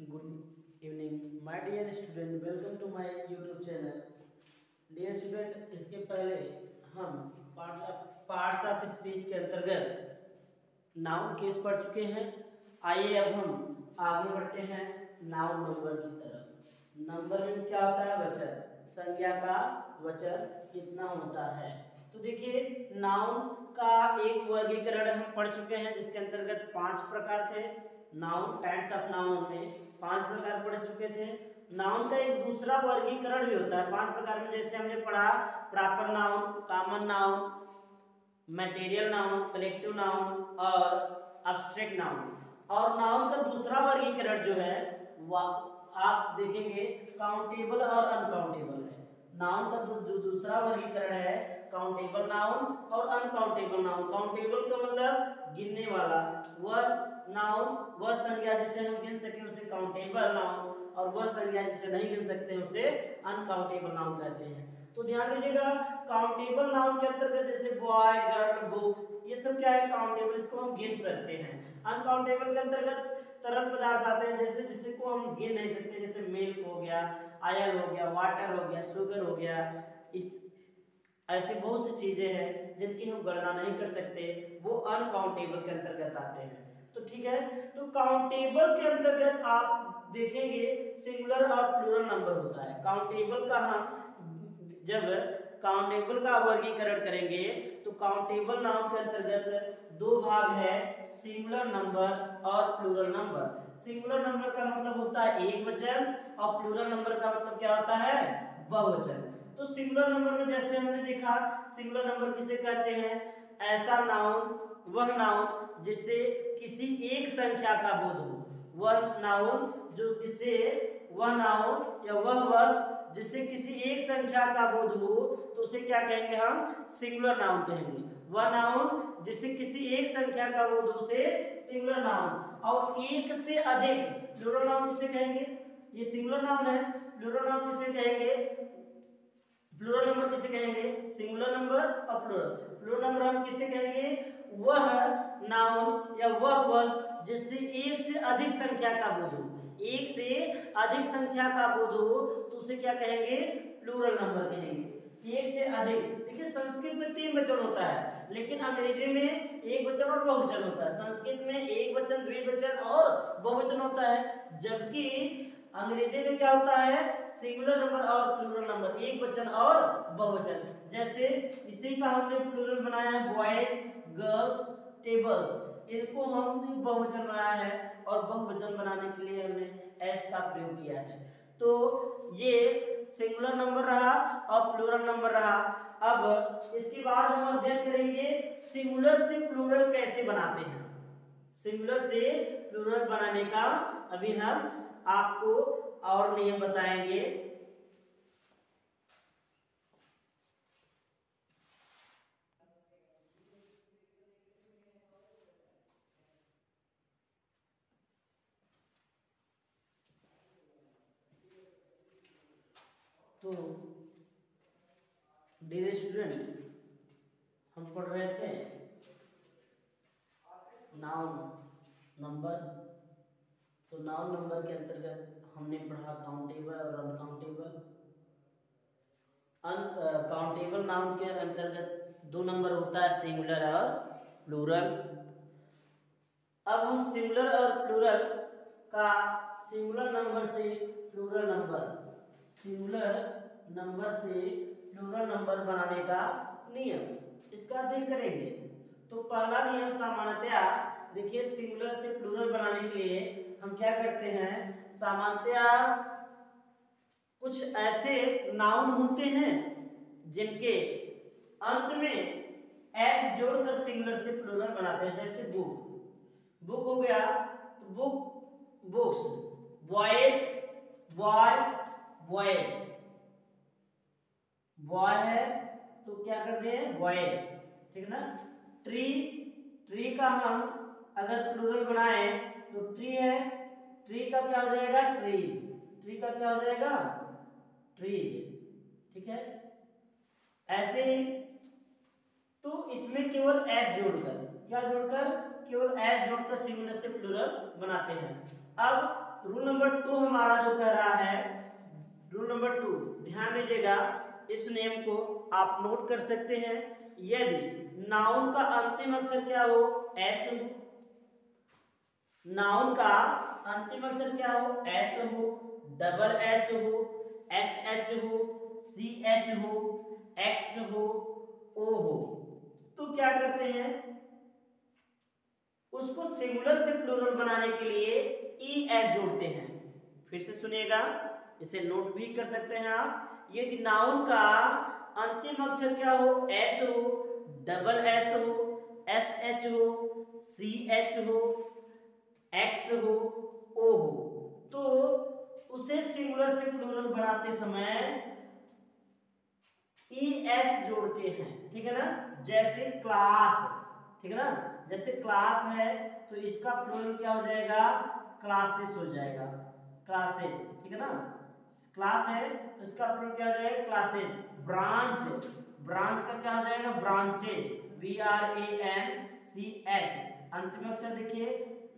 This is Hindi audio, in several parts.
Good evening, my dear student. Welcome to my YouTube channel. Dear student, इसके पहले हम पार्ट्स ऑफ स्पीच के अंतर्गत नाउन केस पढ़ चुके हैं। आइए अब हम आगे बढ़ते हैं नाउन नंबर की तरफ। नंबर मीन्स क्या होता है? वचन। संज्ञा का वचन कितना होता है? तो देखिए, नाउन का एक वर्गीकरण हम पढ़ चुके हैं जिसके अंतर्गत 5 प्रकार थे। नाउन, टाइप्स ऑफ नाउन में 5 प्रकार पढ़ चुके थे। नाउन का एक दूसरा वर्गीकरण भी होता है 5 प्रकार में, जैसे हमने पढ़ा proper noun, common noun, material noun, collective noun और एब्स्ट्रैक्ट नाउन। और नाउन का दूसरा वर्गीकरण जो है वह आप देखेंगे काउंटेबल और अनकाउंटेबल है। नाउन का जो दूसरा वर्गीकरण है काउंटेबल नाउन और अनकाउंटेबल नाउन। काउंटेबल का मतलब गिनने वाला, वह नाउन वह संज्ञा जिसे हम गिन सके उसे काउंटेबल नाउन, और वह संज्ञा जिसे नहीं गिन सकते हैं उसे अनकाउंटेबल नाउन कहते हैं। तो ध्यान दीजिएगा, काउंटेबल नाउन के अंतर्गत जैसे बॉय, गर्ल, बुक, ये सब क्या है? काउंटेबल, इसको हम गिन सकते हैं। अनकाउंटेबल के अंतर्गत तरल पदार्थ आते हैं जैसे जिसको हम गिन नहीं सकते, जैसे मिल्क हो गया, ऑयल हो गया, वाटर हो गया, शुगर हो गया। इस ऐसी बहुत सी चीजें हैं जिनकी हम गणना नहीं कर सकते, वो अनकाउंटेबल के अंतर्गत आते हैं। तो ठीक है, तो काउंटेबल के अंतर्गत आप देखेंगे सिंगुलर और प्लूरल नंबर होता है। काउंटेबल का हम जब काउंटेबल का वर्गीकरण करेंगे तो काउंटेबल नाउन के अंतर्गत 2 भाग है, सिंगुलर नंबर और प्लूरल नंबर। सिंगुलर नंबर का मतलब होता है एक वचन और प्लूरल नंबर का मतलब क्या होता है? बहुवचन। तो सिंगुलर नंबर में जैसे हमने देखा, सिंगुलर नंबर किसे कहते हैं? ऐसा नाउन, वह नाउन जिससे किसी एक संख्या का बोध हो। वह नाउन जो किसे, वह नाउन या वह वस्तु जिससे किसी एक संख्या का बोध हो तो उसे क्या कहेंगे? हम सिंगुलर नाउन कहेंगे। वह नाउन जिससे किसी एक संख्या का बोध हो उसे सिंगुलर नाउन। और एक से अधिक प्लूरल नाउन किसे कहेंगे? ये सिंगुलर नाउन है। प्लूरल नाउन किसे कहेंगे? प्लूरल नंबर किसे कहेंगे? सिंगुलर नंबर और प्लूरल। प्लूरल नंबर हम किसे कहेंगे? वह नाउन या वह वस्तु जिससे एक से अधिक संख्या का बोध हो। एक से अधिक संख्या का बोध हो तो उसे क्या कहेंगे? प्लूरल नंबर कहेंगे। एक से अधिक, देखिए संस्कृत में 3 वचन होता है लेकिन अंग्रेजी में एक वचन और बहुवचन होता है। संस्कृत में एक वचन, द्विवचन और बहुवचन होता है, जबकि अंग्रेजी में क्या होता है? सिंगुलर नंबर और प्लूरल नंबर, एक वचन और बहुवचन। जैसे इसी का हमने प्लूरल बनाया है, बॉयज, गर्ल्स, टेबल्स। इनको हमने बहुवचन बनाया है और बहुवचन बनाने के लिए हमने एस का प्रयोग किया है। तो ये सिंगुलर नंबर रहा और प्लूरल नंबर रहा। अब इसके बाद हम अध्ययन करेंगे सिंगुलर से प्लूरल कैसे बनाते हैं। सिंगुलर से प्लूरल बनाने का अभी हम आपको और नियम बताएंगे। तो डियर स्टूडेंट, हम पढ़ रहे थे नाउन नंबर। तो नाउन नंबर के अंतर्गत हमने पढ़ा काउंटेबल और अनकाउंटेबल। काउंटेबल नाउन के अंतर्गत 2 नंबर होता है, सिंगुलर और प्लूरल। अब हम सिंगुलर और प्लूरल का सिंगुलर नंबर से प्लूरल नंबर, सिंगुलर नंबर से प्लूरल नंबर बनाने का नियम, इसका अध्ययन करेंगे। तो पहला नियम सामान्यतया देखिए, सिंगुलर से प्लूरल बनाने के लिए हम क्या करते हैं? सामान्यतया कुछ ऐसे नाउन होते हैं जिनके अंत में एस जोड़कर सिंगुलर से प्लूरल बनाते हैं। जैसे बुक, बुक हो गया तो book, books, boys, boy, boys, boy है तो क्या करते हैं? बॉयज, ठीक है ना। ट्री, ट्री का हम अगर प्लूरल बनाए तो ट्री है, ट्री का क्या हो जाएगा? ट्रीज, ट्री का क्या हो जाएगा? ट्रीज, ठीक है। ऐसे ही तो इसमें केवल एस जोड़कर, क्या जोड़कर? केवल एस जोड़कर सिंगुलर से प्लूरल बनाते हैं। अब रूल नंबर 2 हमारा जो कह रहा है, रूल नंबर 2 ध्यान दीजिएगा, इस नियम को आप नोट कर सकते हैं। यदि नाउन का अंतिम अक्षर क्या हो, एस हो, नाउन का अंतिम अक्षर क्या हो, एस हो, डबल एस हो, एस एच हो, सी एच हो, एक्स हो, ओ हो, तो क्या करते हैं, उसको सिंगुलर से प्लूरल बनाने के लिए ई एस जोड़ते हैं। फिर से सुनिएगा, इसे नोट भी कर सकते हैं आप। यदि नाउन का अंतिम अक्षर क्या हो, एस हो, डबल एस हो, एस एच हो, सी एच हो, एक्स हो, ओ हो, तो उसे सिंगुलर से प्लूरल बनाते समय ई एस जोड़ते हैं, ठीक है ना। जैसे क्लास, ठीक है ना, जैसे क्लास है तो इसका प्लूरल क्या हो जाएगा, क्लासेस हो जाएगा, क्लासेस, ठीक है ना। क्लास है तो इसका प्लूरल क्या हो जाएगा, क्लासेस। ब्रांच, ब्रांच का क्या हो जाएगा, branches, B R A N C H, अंतिम अक्षर देखिए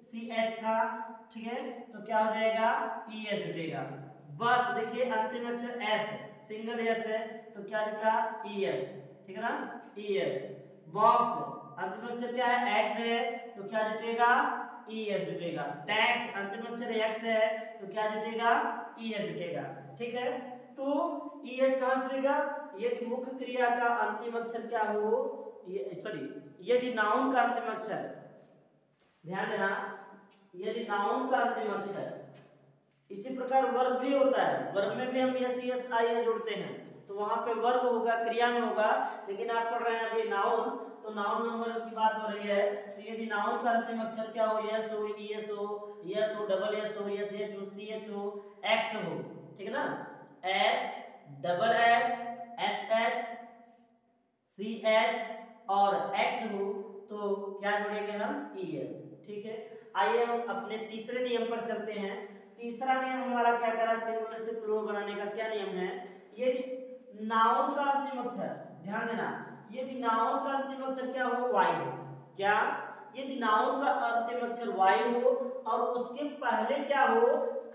सी एच था, ठीक है, तो क्या हो जाएगा, ई एस जुड़ेगा। बस देखिए अंतिम अक्षर एस, सिंगल एस है तो क्या जुटा, ई एस, ठीक है ना, ई एस। बॉक्स अंतिम अक्षर क्या है, एक्स है तो क्या जुटेगा, ई एस जुटेगा। टैक्स अंतिम अक्षर एक्स है तो क्या जुटेगा, ई एस जुटेगा, ठीक है। तो ई एस कहां जुटेगा, यदि मुख्य क्रिया का अंतिम अक्षर क्या हो, सॉरी, यदि नाउन का अंतिम अक्षर, ध्यान देना, यदि नाउन का अंतिम अक्षर, इसी प्रकार वर्ब भी होता है, वर्ब में भी हम एस एस आई एस जोड़ते हैं, तो वहां पे वर्ब होगा, क्रिया में होगा, लेकिन आप पढ़ रहे हैं अभी नाउन, तो नाउन में वर्ब की बात हो रही है। तो यदि नाउन का अंतिम अक्षर क्या हो, एस हो, ई एस हो, एस हो, डबल एस हो, एस एच हो, सी एच हो, एक्स हो, ठीक है ना, S double S H C H और एक्स हो, तो क्या जोड़ेंगे हम, ई एस, ठीक है। आइए हम अपने तीसरे नियम पर चलते हैं। तीसरा नियम हमारा क्या कह रहा है, सिंगुलर से प्लूरल बनाने का क्या नियम है, यदि नाउन का अंतिम अक्षर, ध्यान देना, यदि नाउन का अंतिम अक्षर क्या हो, वाई हो, क्या, यदि नाउन का अंतिम अक्षर वाई हो और उसके पहले क्या हो,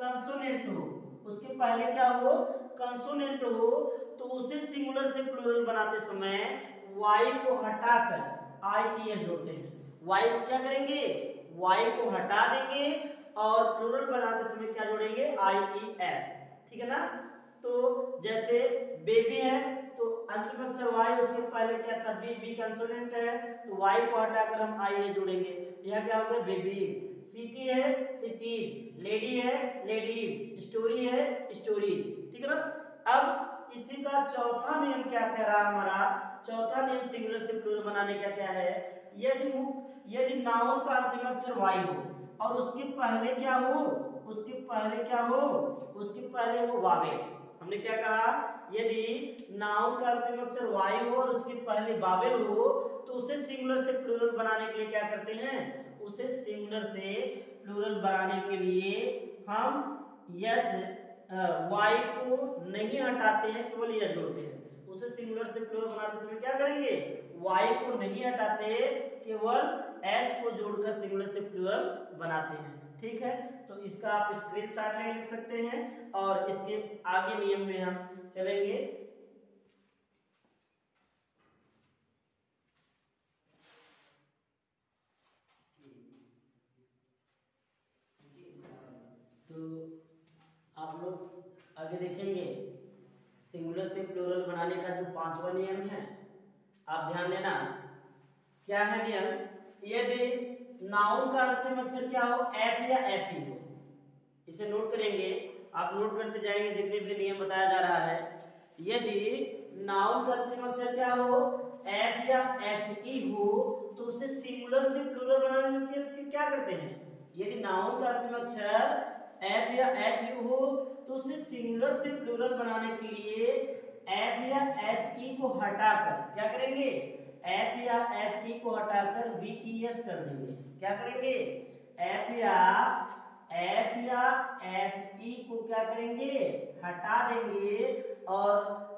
कंसोनेंट हो, उसके पहले क्या हो, कंसोनेंट हो, तो उसे सिंगुलर से प्लूरल बनाते समय वाई को हटाकर आई ई एस जोड़ते हैं। वाई को क्या करेंगे, वाई को हटा देंगे और प्लूरल बनाते समय क्या जोड़ेंगे, आई ई एस, ठीक है ना। तो जैसे बेबी है तो अंतिम अक्षर वाई, उसके पहले क्या था, बी, बी कंसोनेंट है तो वाई को हटाकर हम आई ए जोड़ेंगे, यह क्या होगा, बेबी। सिटी है, सिटीज, लेडी है, लेडीज, स्टोरी है, स्टोरीज, ठीक है ना। अब इसी का चौथा नियम क्या कह रहा है हमारा, चौथा नियम सिंगुलर से प्लूरल बनाने का क्या है, यदि नाउन का अंतिम अक्षर वाई हो और उसके पहले क्या हो, उसके पहले क्या हो, उसके पहले हो वावेल। हमने क्या कहा, यदि नाउन का अंतिम अक्षर वाई हो और उसके पहले वावेल हो तो उसे सिंगुलर से प्लूरल बनाने के लिए क्या करते हैं, उसे सिंगुलर से प्लूरल बनाने के लिए हम यस वाई को नहीं हटाते हैं, केवल यस जोड़ते हैं। उसे सिंगुलर से प्लूरल बनाते समय क्या करेंगे, वाई को नहीं हटाते, केवल एस को जोड़कर सिंगुलर से प्लूरल बनाते हैं, ठीक है। तो इसका आप स्क्रीनशॉट ले लिख सकते हैं और इसके आगे नियम में हम चलेंगे। तो आप लोग आगे देखेंगे सिंगुलर से प्लूरल बनाने का जो पांचवा नियम है, आप ध्यान देना, क्या है नियम, यदि नाउन का अंतिम अक्षर क्या हो, एफ या एफ ही हो, इसे नोट करेंगे, आप नोट करते जाएंगे जितने भी नियम बताया जा रहा है। यदि नाउन का अंतिम अक्षर क्या हो, एफ या एफ ई हो, तो उसे सिंगुलर से प्लूरल बनाने के लिए क्या करते हैं, यदि नाउन का अंतिम अक्षर एफ या एफ ई हो तो उसे सिंगुलर से प्लूरल बनाने के लिए एफ या एफ ई को हटाकर क्या करेंगे, एफ या एफ ई को हटाकर वी ई एस कर देंगे। क्या करेंगे, एफ या एफ ई को क्या करेंगे, हटा देंगे और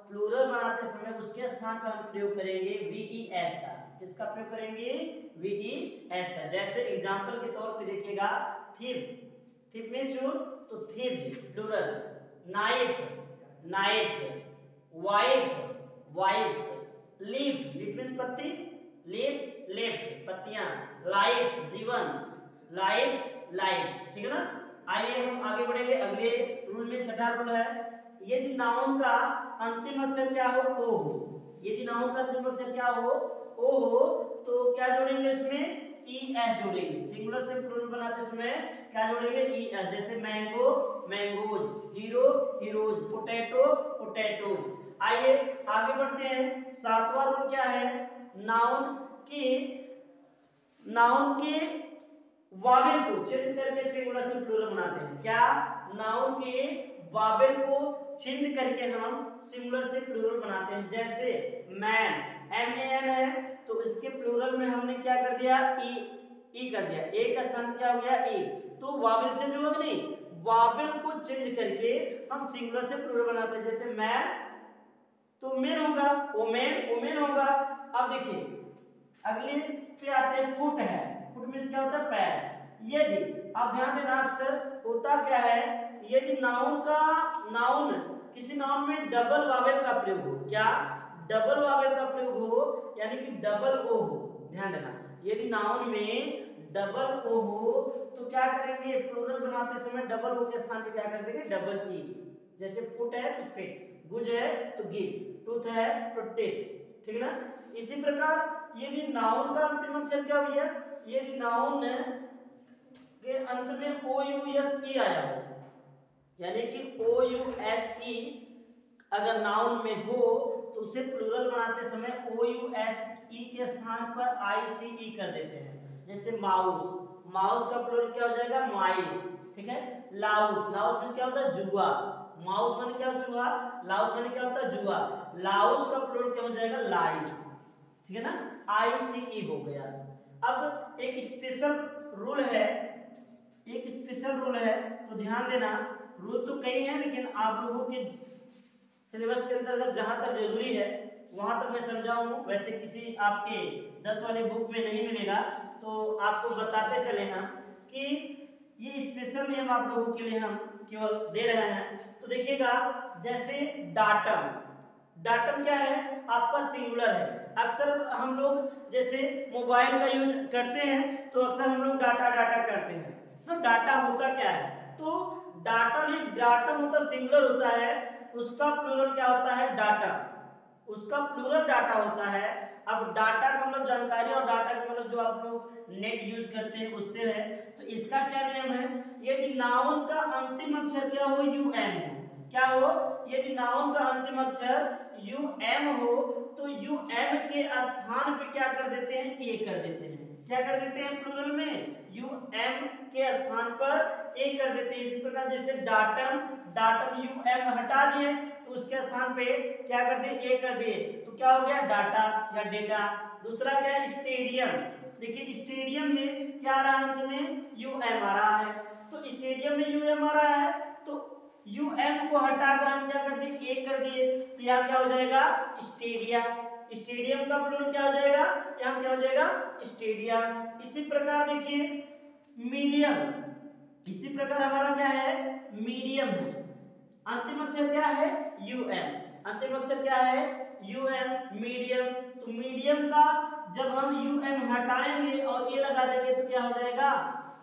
प्लूरल बनाते समय उसके स्थान पर हम प्रयोग करेंगे वी ई एस का। किसका प्रयोग करेंगे, वी ई एस का। जैसे एग्जांपल के तौर पे देखिएगा, थीव्स, थिप में चूर तो thieves plural, knife knifes, wife wifes, leaf leaf means पत्ती, लीफ लीव्स पत्तियां, लाइफ जीवन, लाइफ लाइफ। ठीक है ना। आइए हम आगे बढ़ेंगे अगले रूल में। छठा रूल है, यदि नाउन का अंतिम अक्षर क्या हो, ओ हो। यदि नाउन का अंतिम अक्षर क्या हो, ओ हो, तो क्या जोड़ेंगे इसमें, ई एस जोड़ेंगे। सिंगुलर से प्लूरल बनाते समय क्या जोड़ेंगे, ई एस। जैसे mango mangoes, hero heroes, potato potatoes. आइए आगे बढ़ते हैं। सातवां रूल क्या है, नाउन के वावेल को चेंज करके सिंगुलर से प्लूरल बनाते हैं। क्या, नाउन के वावेल को चेंज करके हम सिंगुलर से प्लूरल बनाते हैं। जैसे मैन, एम ए एन है, तो इसके प्लूरल में हमने क्या कर दिया, ई कर दिया। ए का स्थान क्या हो गया, ए। तो वावेल चेंज हुआ कि नहीं, वावेल को चेंज करके हम सिंगुलर से प्लूरल बनाते हैं। जैसे मैन तो मेन होगा, ओमेन ओमेन होगा। अब देखिए अगले पे आते हैं, फुट है। फुट मींस क्या होता है, पैर। यदि आप ध्यान देना, अक्सर होता क्या है, यदि नाउन किसी नाउन में डबल वावेल का प्रयोग हो, क्या, डबल वावेल का प्रयोग हो, यानी कि डबल ओ हो। ध्यान देना, यदि नाउन में डबल ओ हो तो क्या करेंगे, प्लूरल बनाते समय डबल ओ के स्थान पे क्या कर देंगे, डबल ई। जैसे फुट है तो फिट, गुज है तो गिव, टूथ है तो टीथ। ठीक है ना। इसी प्रकार यदि नाउन का अंतिम अक्षर क्या हो गया, यदि नाउन के अंत में ओ यू एस ई आया हो, यानी कि ओ यू एस ई अगर नाउन में हो तो उसे प्लूरल बनाते समय ओ यू एस ई के स्थान पर आई सी ई कर देते हैं। जैसे माउस, माउस का प्लूरल क्या हो जाएगा, माइस। ठीक है। लाउस, लाउस मींस क्या होता है, जुआ। माउस माने क्या, चूहा। लाउस माने क्या होता है, जुआ। लाउस का प्लूरल क्या हो जाएगा, लाइस। ठीक है ना, आई सी ई हो गया। अब एक स्पेशल रूल है, तो ध्यान देना। रूल तो कई हैं, लेकिन आप लोगों के सिलेबस के अंतर्गत जहां तक जरूरी है वहां तक मैं समझाऊं। वैसे किसी आपके 10 वाले बुक में नहीं मिलेगा, तो आपको बताते चले हम कि ये स्पेशल नियम आप लोगों के लिए हम केवल दे रहे हैं। तो देखिएगा, जैसे डाटम, डाटम क्या है, आपका सिंगुलर है। अक्सर हम लोग जैसे मोबाइल का यूज करते हैं तो अक्सर हम लोग डाटा डाटा करते हैं। तो डाटा होता क्या है, तो डाटा नहीं, डाटम होता सिंगुलर होता है, उसका प्लूरल क्या होता है, डाटा। उसका प्लूरल डाटा होता है। अब डाटा का मतलब जानकारी और डाटा का मतलब जो आप लोग नेट यूज करते हैं उससे है। तो इसका क्या नियम है, यदि नाउन का अंतिम अक्षर क्या हो, यू एम हो, क्या हो, यदि नाउन का अंतिम अक्षर यू एम हो तो यू एम के स्थान पे क्या कर देते हैं, ए कर देते हैं। क्या कर देते हैं, प्लूरल में यू एम के स्थान पर ए कर देते हैं। इसी प्रकार जैसे डाटम, डाटम यू एम हटा दिए तो उसके स्थान पे क्या कर दिए, ए कर दिए, तो क्या हो गया, डाटा या डेटा। दूसरा क्या है, स्टेडियम। देखिए स्टेडियम में क्या आ रहा है, अंत में यू एम आ रहा है, तो स्टेडियम में यू एम आ रहा है, तो यू एम को हटाकर हम क्या कर दिए, ए कर दिए, तो यहाँ क्या हो जाएगा, स्टेडिया। स्टेडियम का प्लूरल क्या हो जाएगा, यहाँ क्या हो जाएगा, स्टेडिया। इसी प्रकार देखिए मीडियम, इसी प्रकार हमारा क्या है, मीडियम है। अंतिम अक्षर क्या है, यू एम, अंतिम अक्षर क्या है, यू एम, मीडियम। तो मीडियम का जब हम यू एम हटाएंगे और ए लगा देंगे तो क्या हो जाएगा,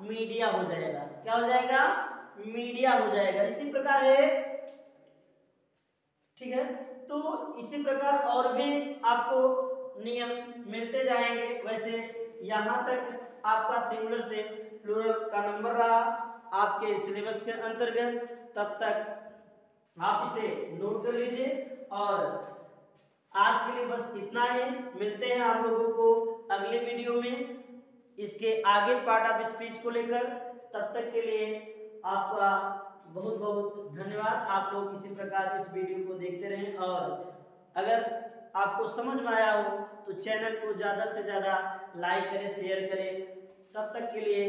मीडिया हो जाएगा। क्या हो जाएगा, मीडिया हो जाएगा। इसी प्रकार है, ठीक है। तो इसी प्रकार और भी आपको नियम मिलते जाएंगे। वैसे यहाँ तक आपका सिंगुलर से प्लूरल का नंबर रहा आपके सिलेबस के अंतर्गत। तब तक आप इसे नोट कर लीजिए और आज के लिए बस इतना ही। मिलते हैं आप लोगों को अगले वीडियो में इसके आगे पार्ट ऑफ स्पीच को लेकर। तब तक के लिए आपका बहुत बहुत धन्यवाद। आप लोग इसी प्रकार इस वीडियो को देखते रहें और अगर आपको समझ में आया हो तो चैनल को ज़्यादा से ज़्यादा लाइक करें, शेयर करें। तब तक के लिए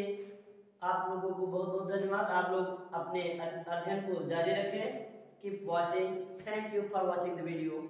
आप लोगों को बहुत बहुत धन्यवाद। आप लोग अपने अध्ययन को जारी रखें। Keep watching. Thank you for watching the video.